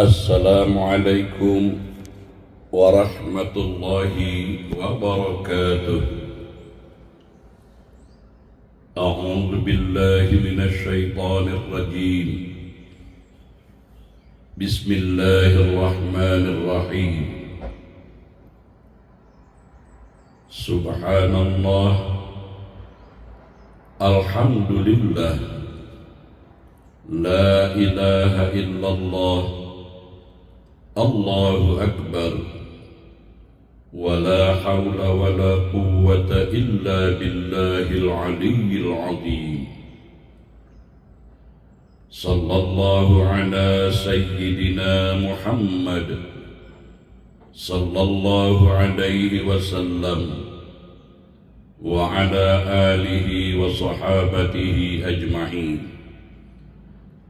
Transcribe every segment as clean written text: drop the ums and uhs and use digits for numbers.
السلام عليكم ورحمة الله وبركاته. أعوذ بالله من الشيطان الرجيم. بسم الله الرحمن الرحيم. سبحان الله، الحمد لله، لا إله إلا الله، الله أكبر، ولا حول ولا قوة إلا بالله العلي العظيم. صلى الله على سيدنا محمد صلى الله عليه وسلم وعلى آله وصحابته أجمعين.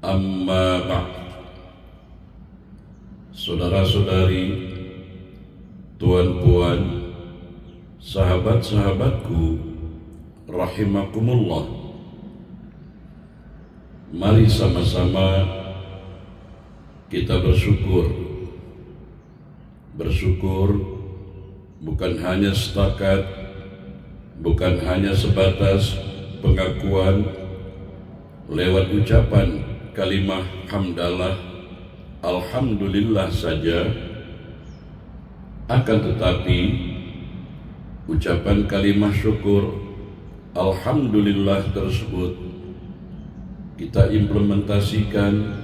أما بعد. Saudara-saudari, tuan-puan, sahabat-sahabatku, rahimakumullah. Mari sama-sama kita bersyukur. Bersyukur bukan hanya setakat, bukan hanya sebatas pengakuan lewat ucapan kalimah hamdalah, alhamdulillah saja, akan tetapi ucapan kalimah syukur alhamdulillah tersebut kita implementasikan,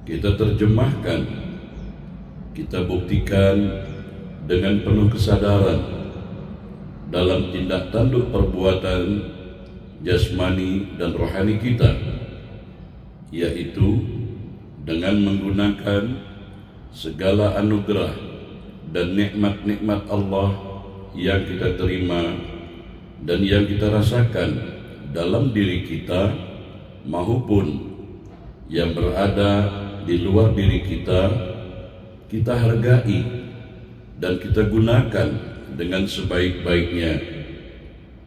kita terjemahkan, kita buktikan dengan penuh kesadaran dalam tindak tanduk perbuatan jasmani dan rohani kita, yaitu dengan menggunakan segala anugerah dan nikmat-nikmat Allah yang kita terima dan yang kita rasakan dalam diri kita maupun yang berada di luar diri kita hargai dan kita gunakan dengan sebaik-baiknya,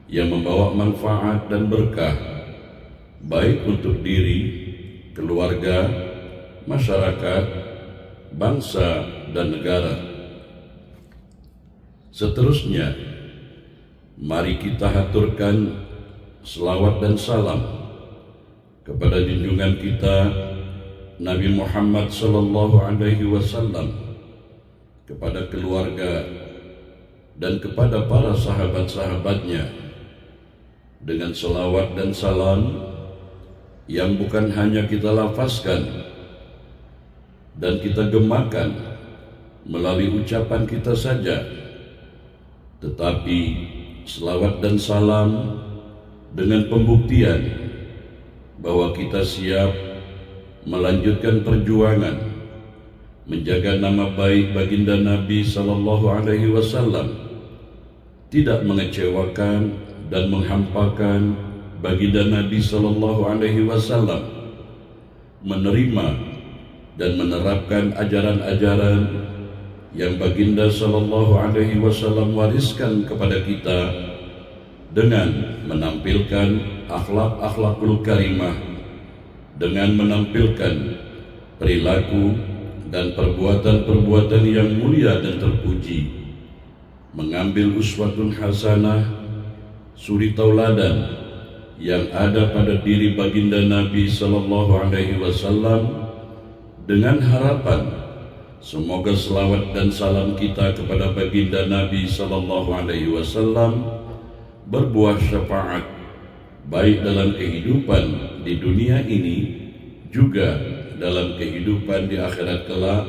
yang membawa manfaat dan berkah baik untuk diri, keluarga, masyarakat, bangsa, dan negara. Seterusnya, mari kita haturkan selawat dan salam kepada junjungan kita Nabi Muhammad sallallahu alaihi wasallam, kepada keluarga dan kepada para sahabat-sahabatnya, dengan selawat dan salam yang bukan hanya kita lafazkan dan kita gemakan melalui ucapan kita saja, tetapi selawat dan salam dengan pembuktian bahwa kita siap melanjutkan perjuangan menjaga nama baik baginda Nabi sallallahu alaihi wasallam, tidak mengecewakan dan menghampakan baginda Nabi sallallahu alaihi wasallam, menerima dan menerapkan ajaran-ajaran yang baginda sallallahu alaihi wasallam wariskan kepada kita dengan menampilkan akhlak-akhlakul karimah, dengan menampilkan perilaku dan perbuatan-perbuatan yang mulia dan terpuji, mengambil uswatun hasanah, suri tauladan yang ada pada diri baginda Nabi sallallahu alaihi wasallam, dengan harapan semoga selawat dan salam kita kepada baginda Nabi sallallahu alaihi wasallam berbuah syafaat baik dalam kehidupan di dunia ini juga dalam kehidupan di akhirat kelak,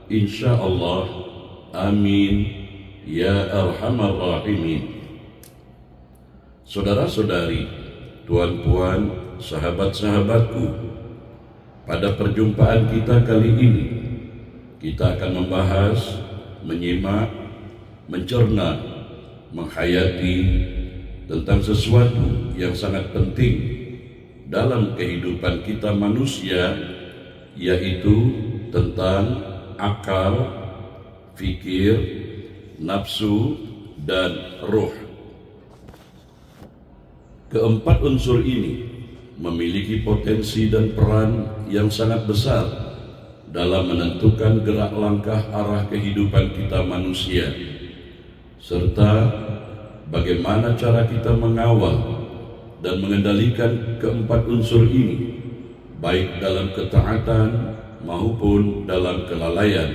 insyaallah. Amin ya arhamar rahimin. Saudara-saudari, tuan-puan, sahabat-sahabatku, pada perjumpaan kita kali ini kita akan membahas, menyimak, mencerna, menghayati tentang sesuatu yang sangat penting dalam kehidupan kita manusia, yaitu tentang akal, fikir, nafsu, dan ruh. Keempat unsur ini memiliki potensi dan peran yang sangat besar dalam menentukan gerak langkah arah kehidupan kita manusia, serta bagaimana cara kita mengawal dan mengendalikan keempat unsur ini, baik dalam ketaatan maupun dalam kelalaian,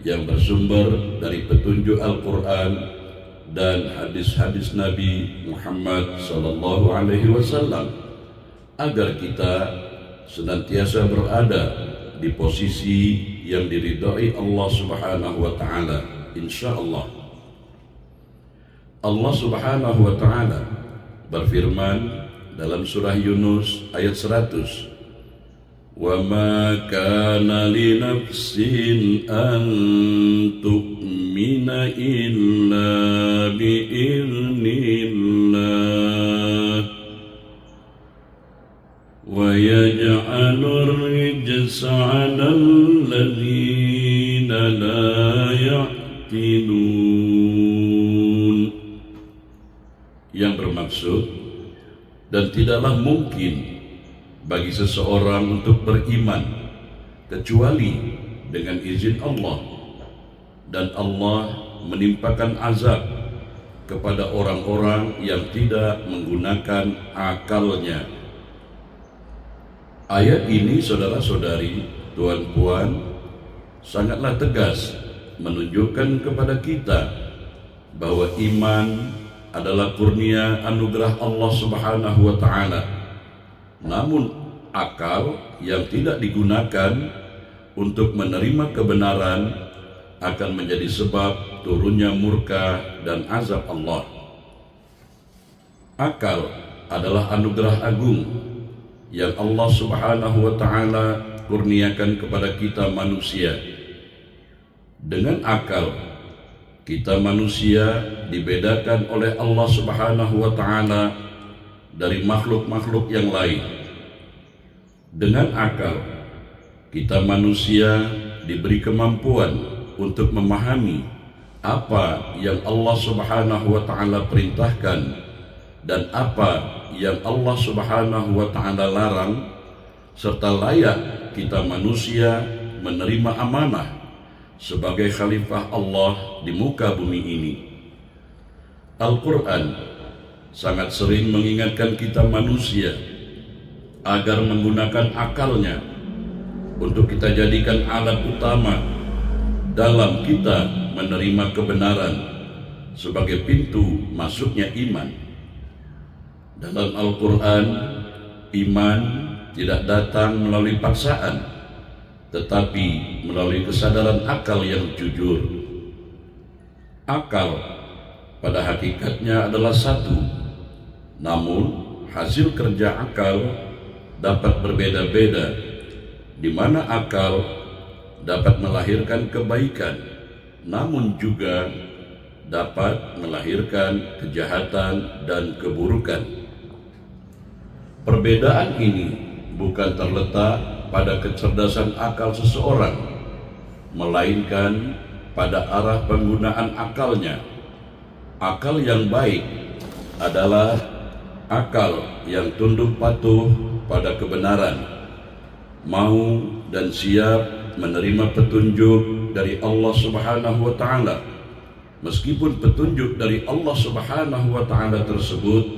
yang bersumber dari petunjuk Al-Quran dan hadis-hadis Nabi Muhammad SAW, agar kita senantiasa berada di posisi yang diridhai Allah Subhanahu wa Ta'ala, insyaallah. Allah Subhanahu wa Ta'ala berfirman dalam surah Yunus ayat 100, "Wa ma kana li nafsin an tu'mina illa bi idznillah wa yaj'alur rijsa 'alal ladzina la ya'qilun." Yang bermaksud, dan tidaklah mungkin bagi seseorang untuk beriman kecuali dengan izin Allah, dan Allah menimpakan azab kepada orang-orang yang tidak menggunakan akalnya. Ayat ini, saudara-saudari, tuan-puan, sangatlah tegas menunjukkan kepada kita bahwa iman adalah kurnia anugerah Allah Subhanahu wa Ta'ala. Namun akal yang tidak digunakan untuk menerima kebenaran akan menjadi sebab turunnya murka dan azab Allah. Akal adalah anugerah agung yang Allah Subhanahu wa Ta'ala kurniakan kepada kita manusia. Dengan akal, kita manusia dibedakan oleh Allah Subhanahu wa Ta'ala dari makhluk-makhluk yang lain. Dengan akal, kita manusia diberi kemampuan untuk memahami apa yang Allah Subhanahu wa Ta'ala perintahkan dan apa yang Allah Subhanahu wa Ta'ala larang, serta layak kita manusia menerima amanah sebagai khalifah Allah di muka bumi ini. Al-Quran sangat sering mengingatkan kita manusia agar menggunakan akalnya untuk kita jadikan alat utama dalam kita menerima kebenaran sebagai pintu masuknya iman. Dalam Al-Quran, iman tidak datang melalui paksaan, tetapi melalui kesadaran akal yang jujur. Akal pada hakikatnya adalah satu, namun hasil kerja akal dapat berbeda-beda, di mana akal dapat melahirkan kebaikan, namun juga dapat melahirkan kejahatan dan keburukan. Perbedaan ini bukan terletak pada kecerdasan akal seseorang, melainkan pada arah penggunaan akalnya. Akal yang baik adalah akal yang tunduk patuh pada kebenaran, mau dan siap menerima petunjuk dari Allah Subhanahu wa Ta'ala, meskipun petunjuk dari Allah Subhanahu wa Ta'ala tersebut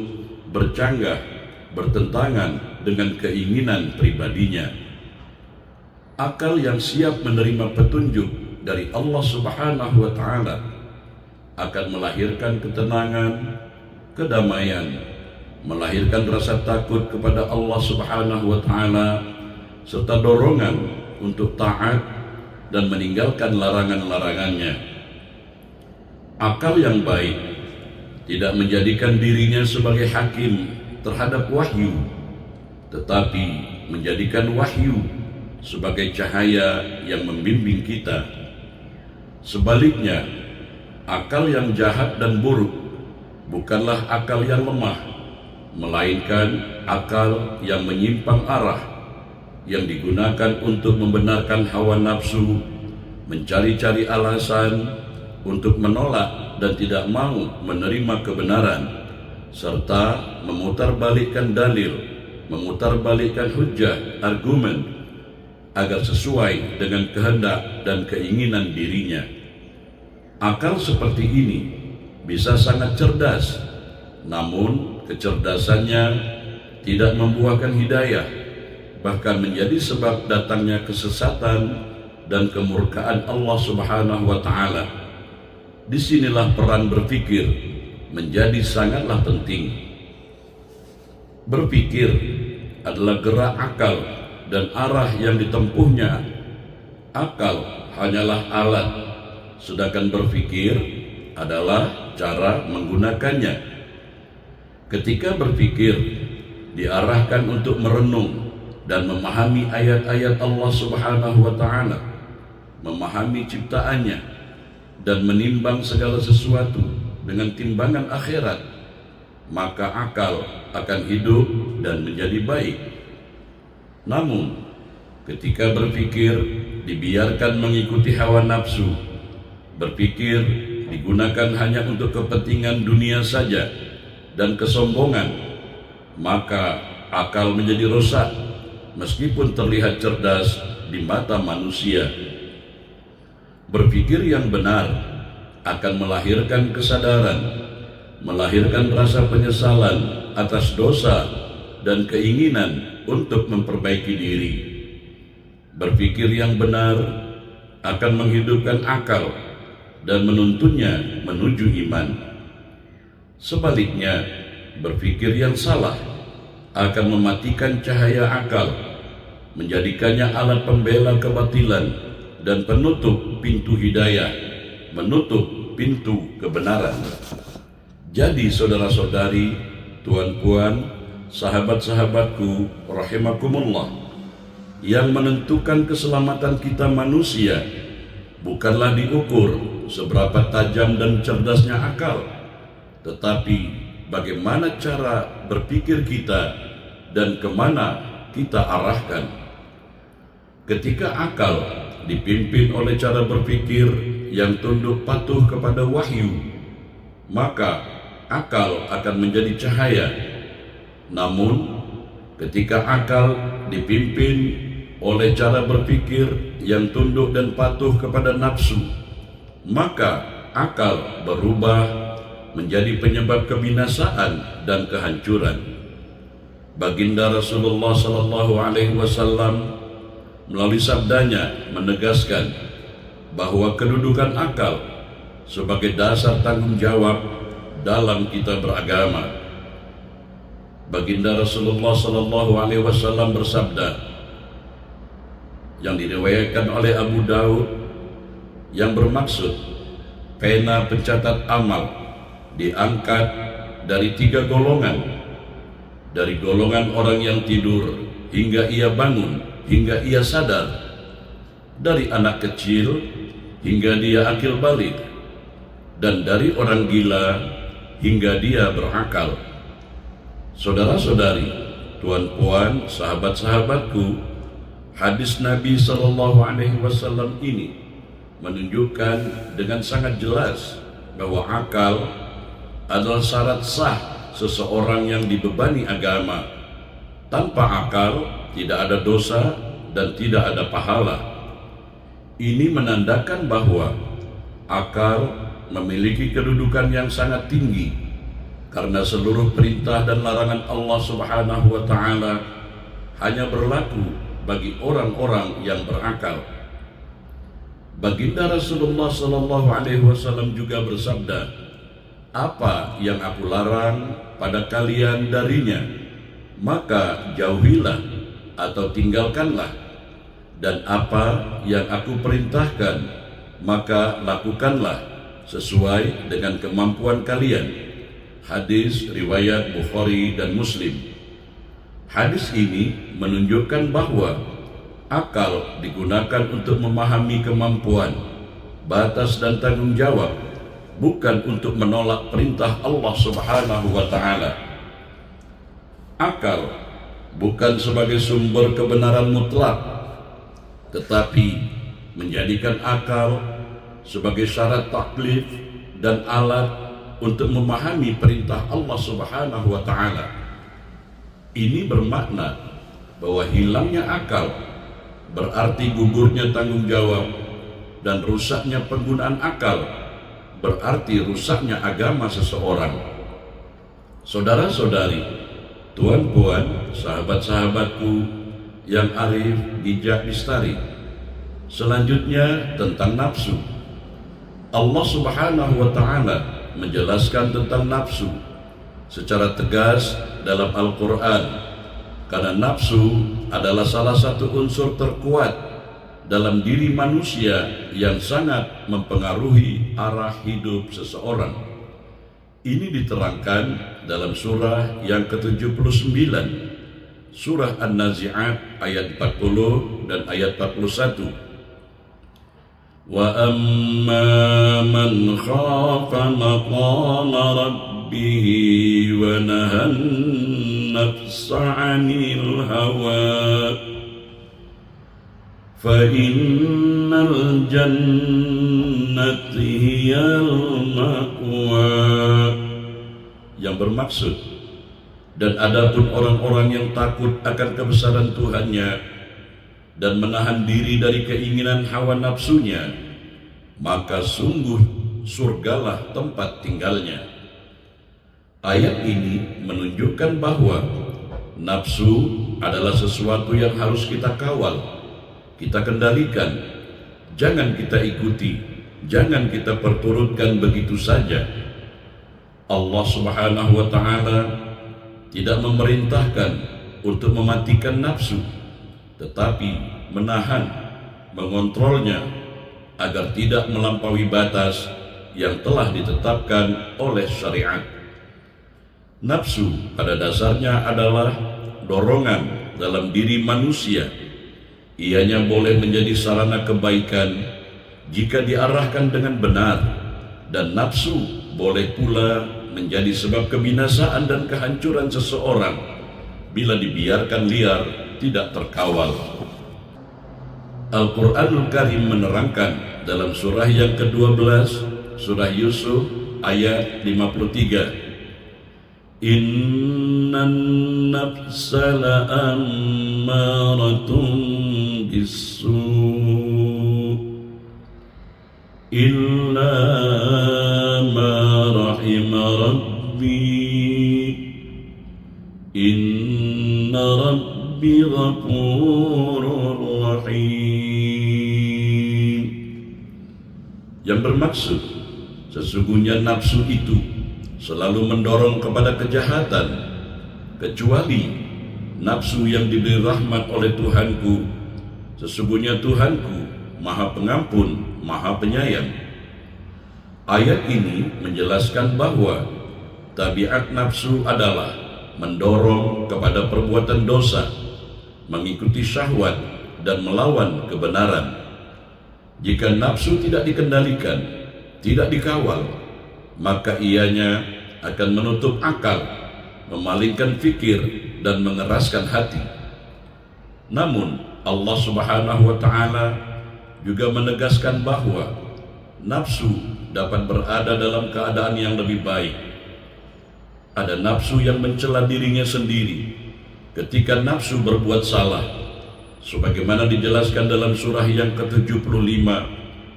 bercanggah, bertentangan dengan keinginan pribadinya. Akal yang siap menerima petunjuk dari Allah Subhanahu wa Ta'ala akan melahirkan ketenangan, kedamaian, melahirkan rasa takut kepada Allah Subhanahu wa Ta'ala, serta dorongan untuk taat dan meninggalkan larangan-larangannya. Akal yang baik tidak menjadikan dirinya sebagai hakim terhadap wahyu, tetapi menjadikan wahyu sebagai cahaya yang membimbing kita. Sebaliknya, akal yang jahat dan buruk bukanlah akal yang lemah, melainkan akal yang menyimpang arah, yang digunakan untuk membenarkan hawa nafsu, mencari-cari alasan untuk menolak dan tidak mau menerima kebenaran, serta memutarbalikkan dalil, memutarbalikkan hujah, argumen, agar sesuai dengan kehendak dan keinginan dirinya. Akal seperti ini bisa sangat cerdas, namun kecerdasannya tidak membuahkan hidayah, bahkan menjadi sebab datangnya kesesatan dan kemurkaan Allah Subhanahu wa Ta'ala. Disinilah peran berpikir menjadi sangatlah penting. Berpikir adalah gerak akal dan arah yang ditempuhnya. Akal hanyalah alat, sedangkan berpikir adalah cara menggunakannya. Ketika berpikir diarahkan untuk merenung dan memahami ayat-ayat Allah Subhanahu wa Ta'ala, memahami ciptaannya, dan menimbang segala sesuatu dengan timbangan akhirat, maka akal akan hidup dan menjadi baik. Namun, ketika berpikir dibiarkan mengikuti hawa nafsu, berpikir digunakan hanya untuk kepentingan dunia saja dan kesombongan, maka akal menjadi rusak meskipun terlihat cerdas di mata manusia. Berpikir yang benar akan melahirkan kesadaran, melahirkan rasa penyesalan atas dosa dan keinginan untuk memperbaiki diri. Berpikir yang benar akan menghidupkan akal dan menuntunnya menuju iman. Sebaliknya, berpikir yang salah akan mematikan cahaya akal, menjadikannya alat pembela kebatilan dan penutup pintu hidayah, menutup pintu kebenaran. Jadi saudara-saudari, tuan-puan, sahabat-sahabatku rahimakumullah, yang menentukan keselamatan kita manusia bukanlah diukur seberapa tajam dan cerdasnya akal, tetapi bagaimana cara berpikir kita dan kemana kita arahkan. Ketika akal dipimpin oleh cara berpikir yang tunduk patuh kepada wahyu, maka akal akan menjadi cahaya. Namun, ketika akal dipimpin oleh cara berpikir yang tunduk dan patuh kepada nafsu, maka akal berubah menjadi penyebab kebinasaan dan kehancuran. Baginda Rasulullah SAW melalui sabdanya menegaskan bahwa kedudukan akal sebagai dasar tanggung jawab dalam kita beragama. Baginda Rasulullah SAW bersabda, yang diriwayatkan oleh Abu Daud, yang bermaksud pena pencatat amal diangkat dari 3 golongan, dari golongan orang yang tidur hingga ia bangun, hingga ia sadar, dari anak kecil hingga dia akil balik, dan dari orang gila hingga dia berakal. Saudara-saudari, tuan-puan, sahabat-sahabatku, hadis Nabi SAW ini menunjukkan dengan sangat jelas bahwa akal adalah syarat sah seseorang yang dibebani agama. Tanpa akal tidak ada dosa dan tidak ada pahala. Ini menandakan bahwa akal memiliki kedudukan yang sangat tinggi, karena seluruh perintah dan larangan Allah Subhanahu wa Ta'ala hanya berlaku bagi orang-orang yang berakal. Baginda Rasulullah SAW juga bersabda, apa yang aku larang pada kalian darinya, maka jauhilah atau tinggalkanlah, dan apa yang aku perintahkan, maka lakukanlah sesuai dengan kemampuan kalian. Hadis riwayat Bukhari dan Muslim. Hadis ini menunjukkan bahwa akal digunakan untuk memahami kemampuan, batas dan tanggung jawab, bukan untuk menolak perintah Allah Subhanahu wa Ta'ala. Akal bukan sebagai sumber kebenaran mutlak, tetapi menjadikan akal sebagai syarat taklif dan alat untuk memahami perintah Allah Subhanahu wa Ta'ala. Ini bermakna bahwa hilangnya akal berarti gugurnya tanggung jawab, dan rusaknya penggunaan akal berarti rusaknya agama seseorang. Saudara-saudari, tuan-puan, sahabat-sahabatku yang arif, bijak, lestari. Selanjutnya tentang nafsu. Allah Subhanahu wa Ta'ala menjelaskan tentang nafsu secara tegas dalam Al-Quran, karena nafsu adalah salah satu unsur terkuat dalam diri manusia yang sangat mempengaruhi arah hidup seseorang. Ini diterangkan dalam surah yang ke-79, surah An-Nazi'at ayat 40 dan ayat 41. Wa amma man khafa maqama rabbih wa nahan nafsa 'anil hawa fa innal jannata hiyal ma'wa. Yang bermaksud, dan adapun orang-orang yang takut akan kebesaran Tuhannya dan menahan diri dari keinginan hawa nafsunya, maka sungguh surgalah tempat tinggalnya. Ayat ini menunjukkan bahwa nafsu adalah sesuatu yang harus kita kawal, kita kendalikan, jangan kita ikuti, jangan kita perturutkan begitu saja. Allah Subhanahu wa Ta'ala tidak memerintahkan untuk mematikan nafsu, tetapi menahan, mengontrolnya agar tidak melampaui batas yang telah ditetapkan oleh syariat. Nafsu pada dasarnya adalah dorongan dalam diri manusia. Ianya boleh menjadi sarana kebaikan jika diarahkan dengan benar, dan nafsu boleh pula menjadi sebab kebinasaan dan kehancuran seseorang bila dibiarkan liar, tidak terkawal. Al-Quranul Karim menerangkan dalam surah yang ke-12, surah Yusuf ayat 53, Innan nafsa la'ammaratun bis-su' illa ma rahima rabbi inna rabbi ghafurur rahim. Yang bermaksud, sesungguhnya nafsu itu selalu mendorong kepada kejahatan, kecuali nafsu yang diberi rahmat oleh Tuhanku. Sesungguhnya Tuhanku Maha Pengampun, Maha Penyayang. Ayat ini menjelaskan bahwa tabiat nafsu adalah mendorong kepada perbuatan dosa, mengikuti syahwat, dan melawan kebenaran. Jika nafsu tidak dikendalikan, tidak dikawal, maka ianya akan menutup akal, memalingkan fikir, dan mengeraskan hati. Namun Allah Subhanahu wa Ta'ala juga menegaskan bahwa nafsu dapat berada dalam keadaan yang lebih baik. Ada nafsu yang mencela dirinya sendiri ketika nafsu berbuat salah, sebagaimana dijelaskan dalam surah yang ke-75,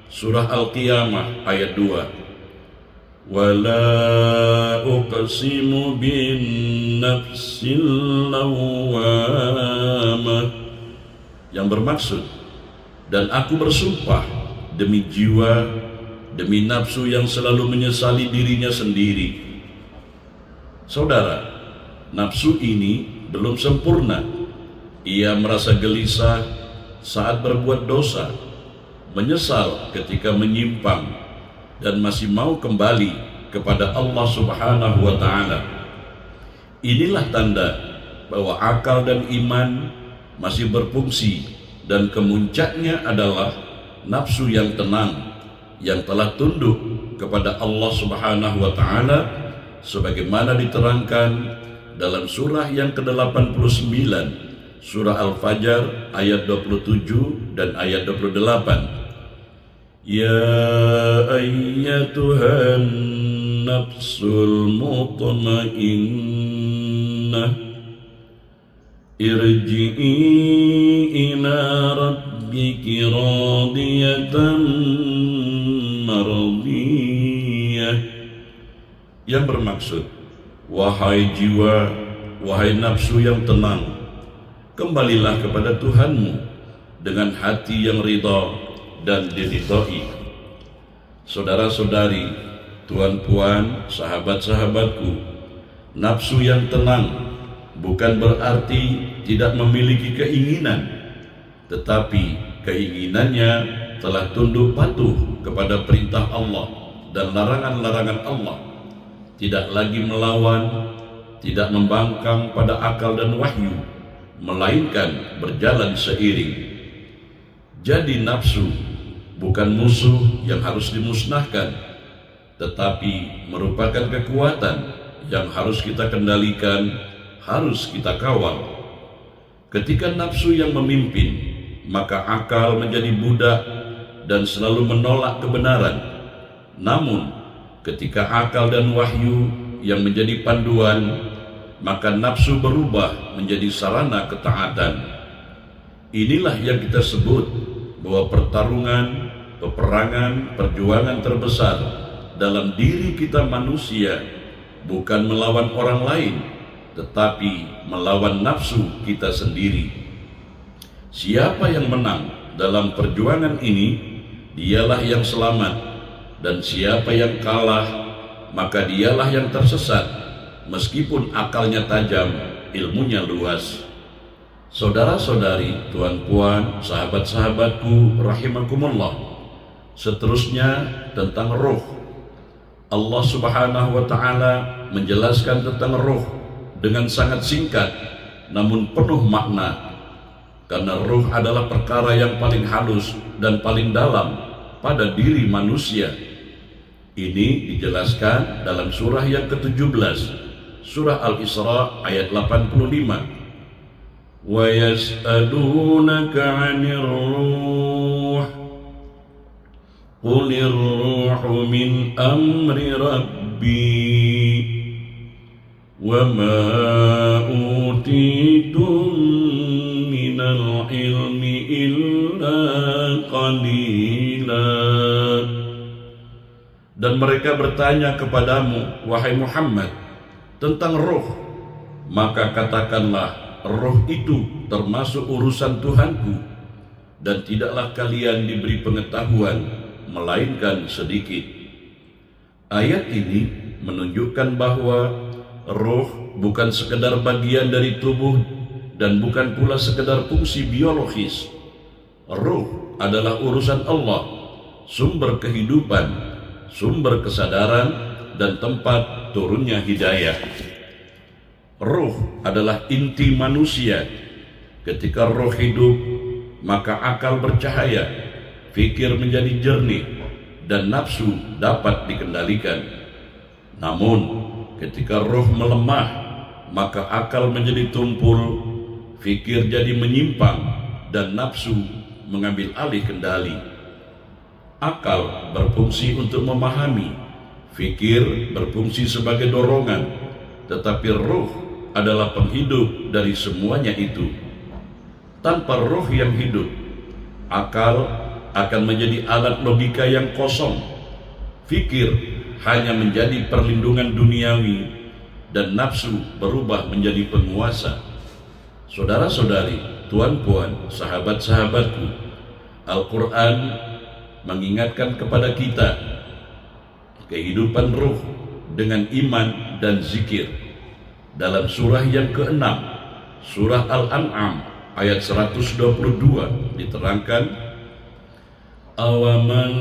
surah Al-Qiyamah ayat 2. Wala uqsimu bin nafsil lawwamah, yang bermaksud, dan aku bersumpah demi jiwa, demi nafsu yang selalu menyesali dirinya sendiri. Saudara, nafsu ini belum sempurna. Ia merasa gelisah saat berbuat dosa, menyesal ketika menyimpang, dan masih mau kembali kepada Allah Subhanahu wa Ta'ala. Inilah tanda bahwa akal dan iman masih berfungsi, dan kemuncaknya adalah nafsu yang tenang, yang telah tunduk kepada Allah Subhanahu wa Ta'ala, sebagaimana diterangkan dalam surah yang ke-89, surah Al-Fajr ayat 27 dan ayat 28. Ya ayyatuhan nafsul mutmainnah irji'i ila rabbika ربك راضية مرضية, yang bermaksud, wahai jiwa, wahai nafsu yang tenang, kembalilah kepada Tuhanmu dengan hati yang ridha dan diridhai. Saudara-saudari, tuan-puan, sahabat-sahabatku, nafsu yang tenang bukan berarti tidak memiliki keinginan, tetapi keinginannya telah tunduk patuh kepada perintah Allah dan larangan-larangan Allah, tidak lagi melawan, tidak membangkang pada akal dan wahyu, melainkan berjalan seiring. Jadi nafsu bukan musuh yang harus dimusnahkan, tetapi merupakan kekuatan yang harus kita kendalikan, harus kita kawal. Ketika nafsu yang memimpin, maka akal menjadi budak dan selalu menolak kebenaran. Namun ketika akal dan wahyu yang menjadi panduan, maka nafsu berubah menjadi sarana ketaatan. Inilah yang kita sebut bahwa pertarungan, peperangan, perjuangan terbesar dalam diri kita manusia bukan melawan orang lain, tetapi melawan nafsu kita sendiri. Siapa yang menang dalam perjuangan ini, dialah yang selamat, dan siapa yang kalah, maka dialah yang tersesat, meskipun akalnya tajam, ilmunya luas. Saudara-saudari, tuan-puan, sahabat-sahabatku rahimakumullah, seterusnya tentang roh. Allah Subhanahu wa ta'ala menjelaskan tentang roh dengan sangat singkat namun penuh makna, karena roh adalah perkara yang paling halus dan paling dalam pada diri manusia. Ini dijelaskan dalam surah yang ke-17, surah Al-Isra ayat 85. Wa yas'alunaka 'anir ruh qulir ruhu min amri rabbi wa ma utitum minal ilmi illa qalila. Dan mereka bertanya kepadamu, wahai Muhammad, tentang roh, maka katakanlah, roh itu termasuk urusan Tuhanku, dan tidaklah kalian diberi pengetahuan melainkan sedikit. Ayat ini menunjukkan bahwa roh bukan sekedar bagian dari tubuh dan bukan pula sekedar fungsi biologis. Roh adalah urusan Allah, sumber kehidupan, sumber kesadaran, dan tempat turunnya hidayah. Roh adalah inti manusia. Ketika roh hidup, maka akal bercahaya, fikir menjadi jernih, dan nafsu dapat dikendalikan. Namun ketika roh melemah, maka akal menjadi tumpul, fikir jadi menyimpang, dan nafsu mengambil alih kendali. Akal berfungsi untuk memahami, fikir berfungsi sebagai dorongan, tetapi roh adalah penghidup dari semuanya itu. Tanpa roh yang hidup, akal akan menjadi alat logika yang kosong, fikir hanya menjadi perlindungan duniawi, dan nafsu berubah menjadi penguasa. Saudara-saudari, tuan-puan, sahabat-sahabatku, Al-Quran mengingatkan kepada kita kehidupan ruh dengan iman dan zikir. Dalam surah yang ke-6, surah Al-An'am ayat 122 diterangkan, awaman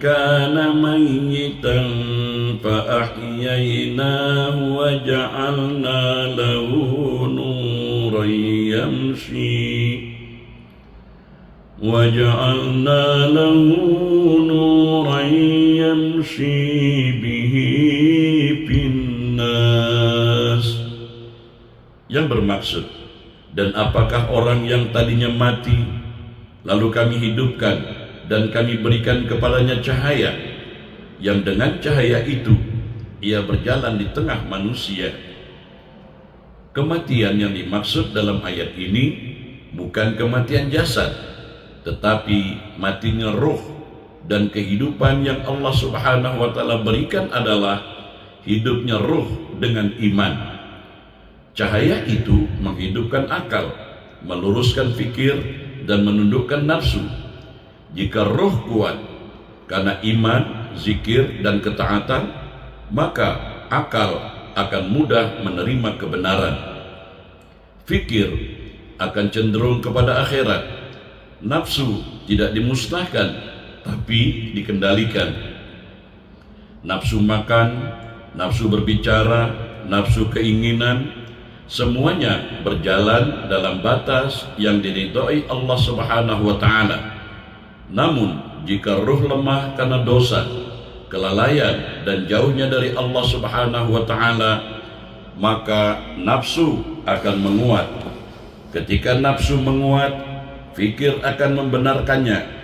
kana mayyitan fa ahyaynahu wa ja'alna lahu nuran yamshi وَجَعَلْنَا لَهُ نُورًا يَمْشِي بِهِ فِي النَّاسِ. Yang bermaksud, dan apakah orang yang tadinya mati lalu kami hidupkan dan kami berikan kepadanya cahaya, yang dengan cahaya itu ia berjalan di tengah manusia. Kematian yang dimaksud dalam ayat ini bukan kematian jasad, tetapi matinya ruh dan kehidupan yang Allah Subhanahu wa Ta'ala berikan adalah hidupnya ruh dengan iman. Cahaya itu menghidupkan akal, meluruskan fikir, dan menundukkan nafsu. Jika ruh kuat karena iman, zikir, dan ketaatan, maka akal akan mudah menerima kebenaran. Fikir akan cenderung kepada akhirat. Nafsu tidak dimusnahkan, tapi dikendalikan. Nafsu makan, nafsu berbicara, nafsu keinginan, semuanya berjalan dalam batas yang diridhoi Allah Subhanahu wa Ta'ala. Namun jika ruh lemah karena dosa, kelalaian, dan jauhnya dari Allah Subhanahu wa Ta'ala, maka nafsu akan menguat. Ketika nafsu menguat, fikir akan membenarkannya.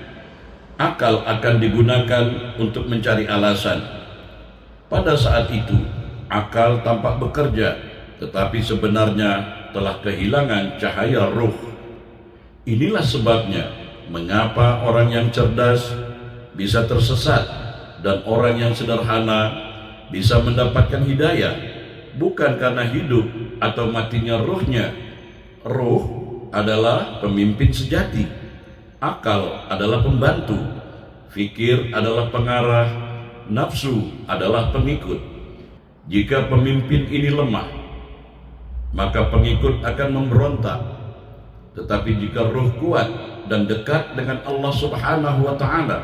Akal akan digunakan untuk mencari alasan. Pada saat itu, akal tampak bekerja, tetapi sebenarnya telah kehilangan cahaya ruh. Inilah sebabnya mengapa orang yang cerdas bisa tersesat dan orang yang sederhana bisa mendapatkan hidayah, bukan karena hidup atau matinya ruhnya. Ruh adalah pemimpin sejati, akal adalah pembantu, fikir adalah pengarah, nafsu adalah pengikut. Jika pemimpin ini lemah, maka pengikut akan memberontak. Tetapi jika ruh kuat dan dekat dengan Allah Subhanahu wa Ta'ala,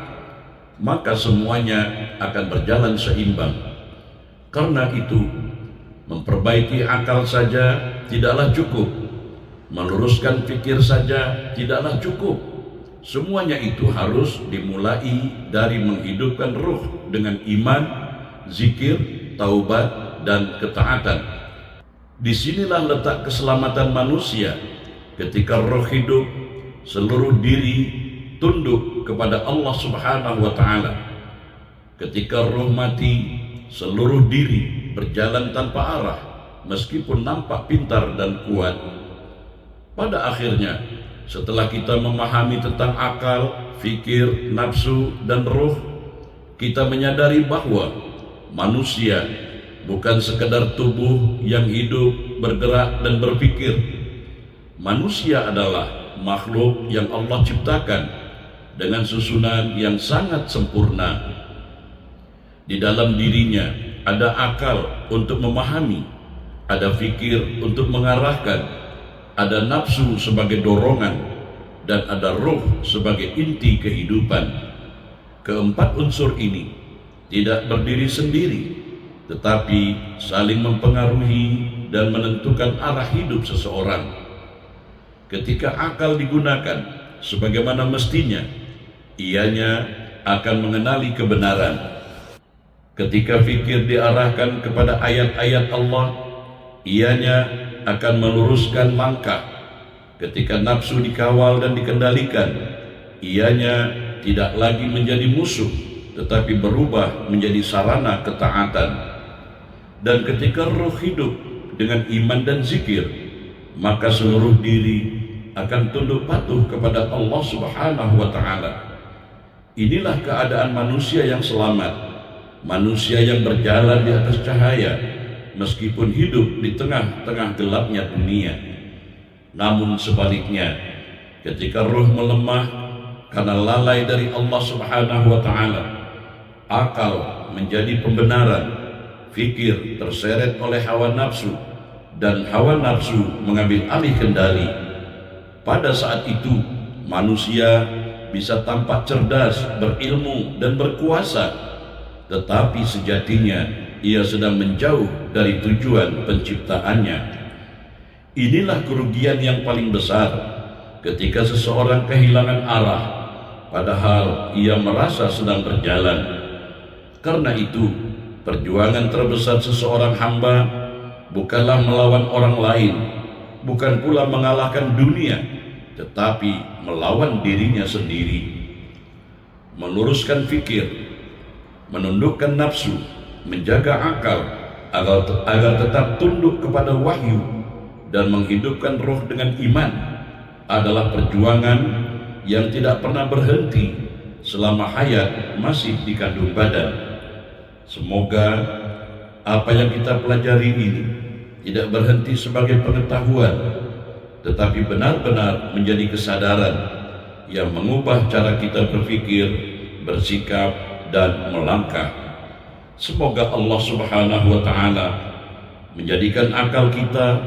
maka semuanya akan berjalan seimbang. Karena itu, memperbaiki akal saja tidaklah cukup, meluruskan fikir saja tidaklah cukup. Semuanya itu harus dimulai dari menghidupkan ruh dengan iman, zikir, taubat, dan ketaatan. Disinilah letak keselamatan manusia. Ketika roh hidup, seluruh diri tunduk kepada Allah Subhanahu wa Ta'ala. Ketika roh mati, seluruh diri berjalan tanpa arah, meskipun nampak pintar dan kuat. Pada akhirnya, setelah kita memahami tentang akal, fikir, nafsu, dan roh, kita menyadari bahwa manusia bukan sekedar tubuh yang hidup, bergerak, dan berpikir. Manusia adalah makhluk yang Allah ciptakan dengan susunan yang sangat sempurna. Di dalam dirinya ada akal untuk memahami, ada fikir untuk mengarahkan, ada nafsu sebagai dorongan, dan ada ruh sebagai inti kehidupan. Keempat unsur ini tidak berdiri sendiri, tetapi saling mempengaruhi dan menentukan arah hidup seseorang. Ketika akal digunakan sebagaimana mestinya, ianya akan mengenali kebenaran. Ketika fikir diarahkan kepada ayat-ayat Allah, ianya akan meluruskan langkah. Ketika nafsu dikawal dan dikendalikan, ianya tidak lagi menjadi musuh, tetapi berubah menjadi sarana ketaatan. Dan ketika roh hidup dengan iman dan zikir, maka seluruh diri akan tunduk patuh kepada Allah Subhanahu wa Ta'ala. Inilah keadaan manusia yang selamat, manusia yang berjalan di atas cahaya, meskipun hidup di tengah-tengah gelapnya dunia. Namun sebaliknya, ketika roh melemah karena lalai dari Allah Subhanahu wa Ta'ala, akal menjadi pembenaran, fikir terseret oleh hawa nafsu, dan hawa nafsu mengambil alih kendali. Pada saat itu, manusia bisa tampak cerdas, berilmu, dan berkuasa, tetapi sejatinya ia sedang menjauh dari tujuan penciptaannya. Inilah kerugian yang paling besar ketika seseorang kehilangan arah, padahal ia merasa sedang berjalan. Karena itu, perjuangan terbesar seseorang hamba bukanlah melawan orang lain, bukan pula mengalahkan dunia, tetapi melawan dirinya sendiri. Meluruskan fikir, menundukkan nafsu, menjaga akal agar tetap tunduk kepada wahyu, dan menghidupkan roh dengan iman adalah perjuangan yang tidak pernah berhenti selama hayat masih dikandung badan. Semoga apa yang kita pelajari ini tidak berhenti sebagai pengetahuan, tetapi benar-benar menjadi kesadaran yang mengubah cara kita berpikir, bersikap, dan melangkah. Semoga Allah Subhanahu wa Ta'ala menjadikan akal kita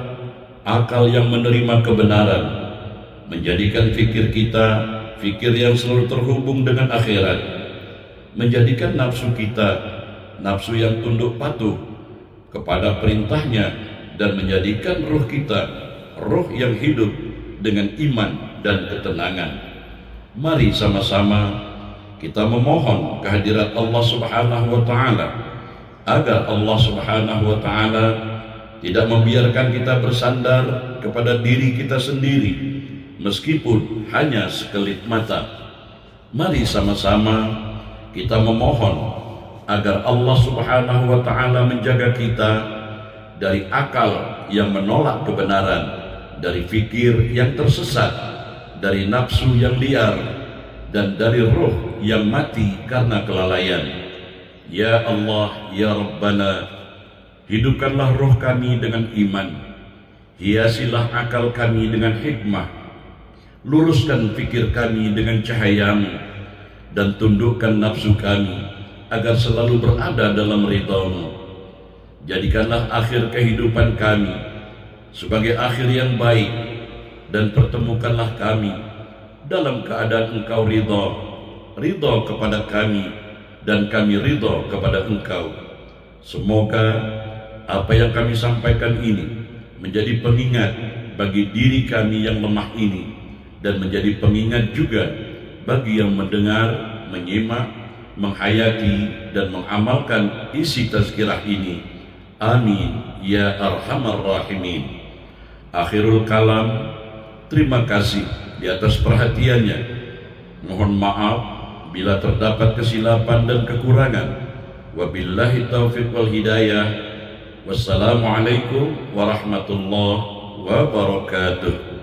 akal yang menerima kebenaran, menjadikan fikir kita fikir yang selalu terhubung dengan akhirat, menjadikan nafsu kita nafsu yang tunduk patuh kepada perintahnya, dan menjadikan ruh kita ruh yang hidup dengan iman dan ketenangan. Mari sama-sama kita memohon kehadirat Allah Subhanahu wa Ta'ala agar Allah Subhanahu wa Ta'ala tidak membiarkan kita bersandar kepada diri kita sendiri meskipun hanya sekelip mata. Mari sama-sama kita memohon agar Allah Subhanahu wa Ta'ala menjaga kita dari akal yang menolak kebenaran, dari fikir yang tersesat, dari nafsu yang liar, dan dari roh yang mati karena kelalaian. Ya Allah, Ya Rabbana, hidupkanlah roh kami dengan iman, hiasilah akal kami dengan hikmah, luruskan fikir kami dengan cahaya-Mu, dan tundukkan nafsu kami agar selalu berada dalam ridha-Mu. Jadikanlah akhir kehidupan kami sebagai akhir yang baik, dan pertemukanlah kami dalam keadaan Engkau ridha kepada kami, dan kami ridha kepada Engkau. Semoga apa yang kami sampaikan ini menjadi pengingat bagi diri kami yang lemah ini, dan menjadi pengingat juga bagi yang mendengar, menyimak, menghayati, dan mengamalkan isi tazkirah ini. Amin ya arhamar rahimin. Akhirul kalam, terima kasih di atas perhatiannya. Mohon maaf bila terdapat kesilapan dan kekurangan. Wabillahi taufiq wal hidayah. Wassalamualaikum warahmatullahi wabarakatuh.